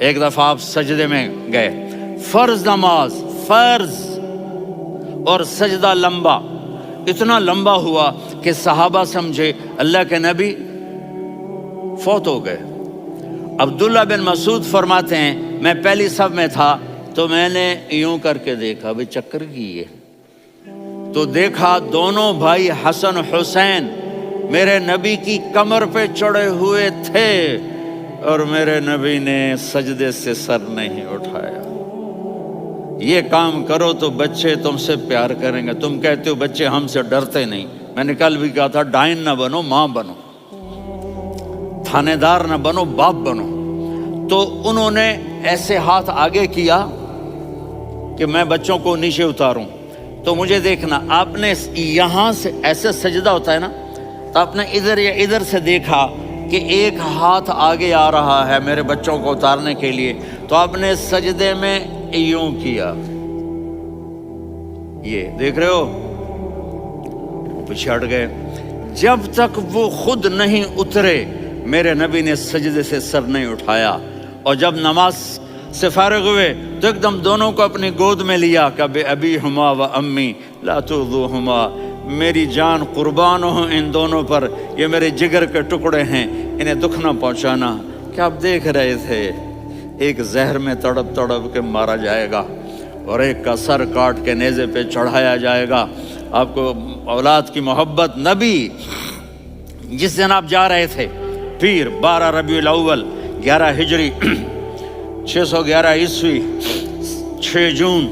ایک دفعہ آپ سجدے میں گئے، فرض نماز، فرض، اور سجدہ لمبا، اتنا لمبا ہوا کہ صحابہ سمجھے اللہ کے نبی فوت ہو گئے۔ عبداللہ بن مسعود فرماتے ہیں میں پہلی صف میں تھا تو میں نے یوں کر کے دیکھا، بھی چکر کی ہے، تو دیکھا دونوں بھائی حسن حسین میرے نبی کی کمر پہ چڑھے ہوئے تھے اور میرے نبی نے سجدے سے سر نہیں اٹھایا۔ یہ کام کرو تو بچے تم سے پیار کریں گے۔ تم کہتے ہو بچے ہم سے ڈرتے نہیں، میں نے کل بھی کہا تھا ڈائن نہ بنو، ماں بنو، تھانے دار نہ بنو، باپ بنو۔ تو انہوں نے ایسے ہاتھ آگے کیا کہ میں بچوں کو نیچے اتاروں، تو مجھے دیکھنا، آپ نے یہاں سے ایسے سجدہ ہوتا ہے نا، تو آپ نے ادھر یا ادھر سے دیکھا کہ ایک ہاتھ آگے آ رہا ہے میرے بچوں کو اتارنے کے لیے، تو آپ نے سجدے میں یوں کیا، یہ دیکھ رہے ہو، وہ پیچھے ہٹ گئے۔ جب تک وہ خود نہیں اترے میرے نبی نے سجدے سے سر نہیں اٹھایا، اور جب نماز سے فارغ ہوئے تو ایک دم دونوں کو اپنی گود میں لیا کہ بے ابی ہما و امی لا تؤذوہما، میری جان قربان ہو ان دونوں پر، یہ میرے جگر کے ٹکڑے ہیں، انہیں دکھ نہ پہنچانا۔ کیا آپ دیکھ رہے تھے ایک زہر میں تڑپ تڑپ کے مارا جائے گا اور ایک کا سر کاٹ کے نیزے پہ چڑھایا جائے گا۔ آپ کو اولاد کی محبت، نبی جس دن آپ جا رہے تھے پیر 12 ربیع الاول 11 ہجری 611 عیسوی 6 جون،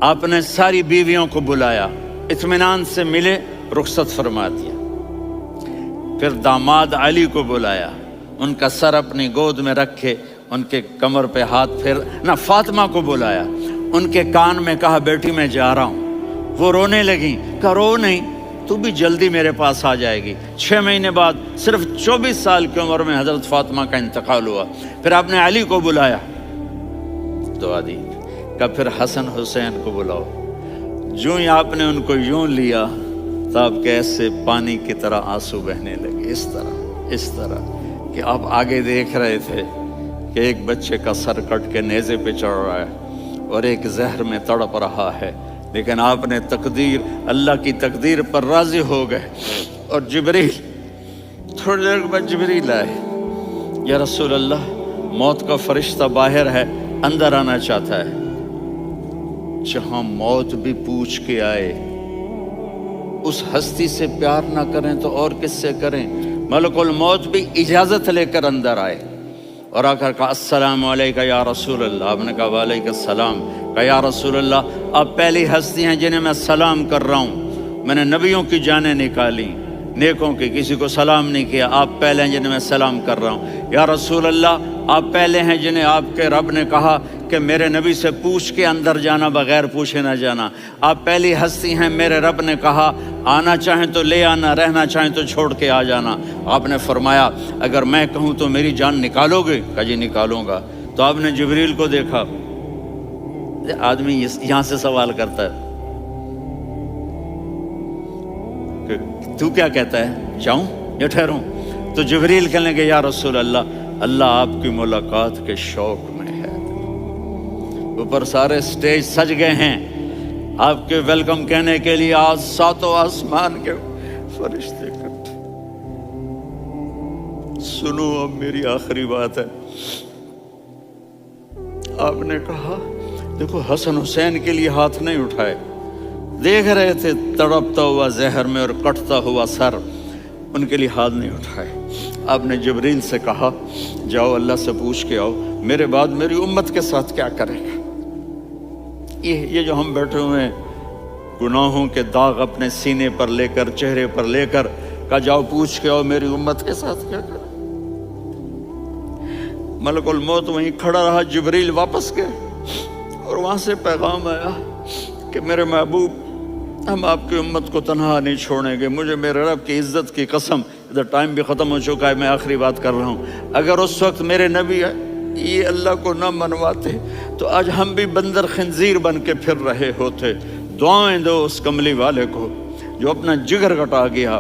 آپ نے ساری بیویوں کو بلایا، اطمینان سے ملے، رخصت فرما دیا۔ پھر داماد علی کو بلایا، ان کا سر اپنی گود میں رکھے، ان کے کمر پہ ہاتھ پھیر نہ، فاطمہ کو بلایا، ان کے کان میں کہا بیٹی میں جا رہا ہوں۔ وہ رونے لگیں، کہا رو نہیں، تو بھی جلدی میرے پاس آ جائے گی۔ 6 مہینے بعد صرف 24 سال کی عمر میں حضرت فاطمہ کا انتقال ہوا۔ پھر آپ نے علی کو بلایا، دعا دی، کہا پھر حسن حسین کو بلاؤ۔ جو ہی آپ نے ان کو یوں لیا تو آپ کے ایسے پانی کی طرح آنسو بہنے لگے، اس طرح کہ آپ آگے دیکھ رہے تھے کہ ایک بچے کا سر کٹ کے نیزے پہ چڑھ رہا ہے اور ایک زہر میں تڑپ رہا ہے، لیکن آپ نے تقدیر، اللہ کی تقدیر پر راضی ہو گئے۔ اور جبریل، تھوڑی دیر بعد جبریل آئے، یا رسول اللہ موت کا فرشتہ باہر ہے، اندر آنا چاہتا ہے۔ جہاں موت بھی پوچھ کے آئے، اس ہستی سے پیار نہ کریں تو اور کس سے کریں؟ ملک الموت بھی اجازت لے کر اندر آئے اور آ کر کہا السلام علیکہ یا رسول اللہ۔ آپ نے کہا وعلیکم السلام۔ کہا یا رسول اللہ آپ پہلی ہستی ہیں جنہیں میں سلام کر رہا ہوں، میں نے نبیوں کی جانیں نکالی، نیکوں کی، کسی کو سلام نہیں کیا، آپ پہلے ہیں جنہیں میں سلام کر رہا ہوں۔ یا رسول اللہ آپ پہلے ہیں جنہیں آپ کے رب نے کہا کہ میرے نبی سے پوچھ کے اندر جانا، بغیر پوچھے نہ جانا۔ آپ پہلی ہستی ہیں، میرے رب نے کہا آنا چاہیں تو لے آنا، رہنا چاہیں تو چھوڑ کے آ جانا۔ آپ نے فرمایا اگر میں کہوں تو میری جان نکالو گے؟ کہا جی نکالوں گا۔ تو آپ نے جبریل کو دیکھا، آدمی یہاں سے سوال کرتا ہے کہ تو کیا کہتا ہے، جاؤں یا ٹھہروں؟ تو جبریل کہنے لگے یا رسول اللہ اللہ آپ کی ملاقات کے شوق میں ہے۔ اوپر سارے سٹیج سج گئے ہیں آپ کے ویلکم کہنے کے لیے، آج 7 آسمان کے فرشتے اکٹھے۔ سنو اب میری آخری بات ہے۔ آپ نے کہا دیکھو حسن حسین کے لیے ہاتھ نہیں اٹھائے، دیکھ رہے تھے تڑپتا ہوا زہر میں اور کٹتا ہوا سر، ان کے لیے ہاتھ نہیں اٹھائے۔ آپ نے جبریل سے کہا جاؤ اللہ سے پوچھ کے آؤ میرے بعد میری امت کے ساتھ کیا کرے گا۔ یہ جو ہم بیٹھے ہوئے ہیں گناہوں کے داغ اپنے سینے پر لے کر، چہرے پر لے کر، کہا جاؤ پوچھ کے آؤ میری امت کے ساتھ کیا کرے۔ ملک الموت وہیں کھڑا رہا، جبریل واپس گئے اور وہاں سے پیغام آیا کہ میرے محبوب ہم آپ کی امت کو تنہا نہیں چھوڑیں گے، مجھے میرے رب کی عزت کی قسم، ادھر ٹائم بھی ختم ہو چکا ہے، میں آخری بات کر رہا ہوں، اگر اس وقت میرے نبی یہ اللہ کو نہ منواتے تو آج ہم بھی بندر خنزیر بن کے پھر رہے ہوتے۔ دعائیں دو اس کملی والے کو جو اپنا جگر کٹا گیا۔